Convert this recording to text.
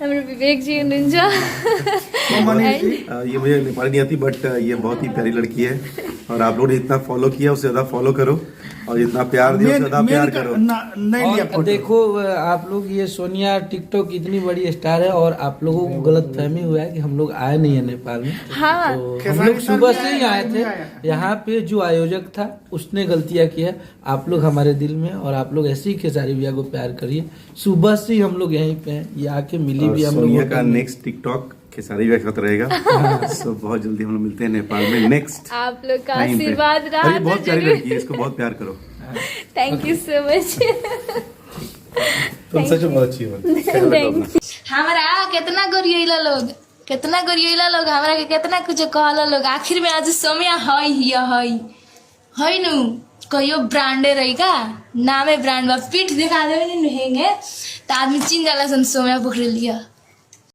हाम्रो विवेक जी हुनुहुन्छ ये मुझे नेपाली नहीं आती बट ये बहुत ही प्यारी लड़की है और आप लोगों ने इतना फॉलो किया उससे ज्यादा फॉलो करो और जितना प्यार दिया उससे ज्यादा प्यार करो। नहीं लिया और फोटो। देखो आप लोग, ये सोनिया टिकटॉक इतनी बड़ी स्टार है और आप लोगों को गलत फहमी हुआ है कि हम लोग आए नहीं है नेपाल में। हाँ तो हम लोग सुबह से ही आए थे। यहाँ पे जो आयोजक था उसने गलतियाँ की है। आप लोग हमारे दिल में और आप लोग ऐसे ही खेसारी भैया को प्यार करिए। सुबह से ही हम लोग यहीं पे हैं, ये आके मिली भी हम सोनिया लोग का नेक्स्ट टिकटॉक खेसारी भैया के साथ रहेगा। सो बहुत जल्दी हम लोग मिलते हैं नेपाल में नेक्स्ट। आप लोग का आशीर्वाद रहा अरे बहुत प्यारी लड़की है, इसको बहुत प्यार करो। Thank you so much. तुम सच में बहुत अच्छी हो। हमारा कितना गरियला लोग हमारा के कितना कुछ कहला लोग, आखिर में आज समय है नु कहियो ब्रांडे रहेगा, नामे ब्रांड बा, पीठ दिखा देवे नु हेंगे तो आदमी चिन जाला सन समय पकड़ लिया।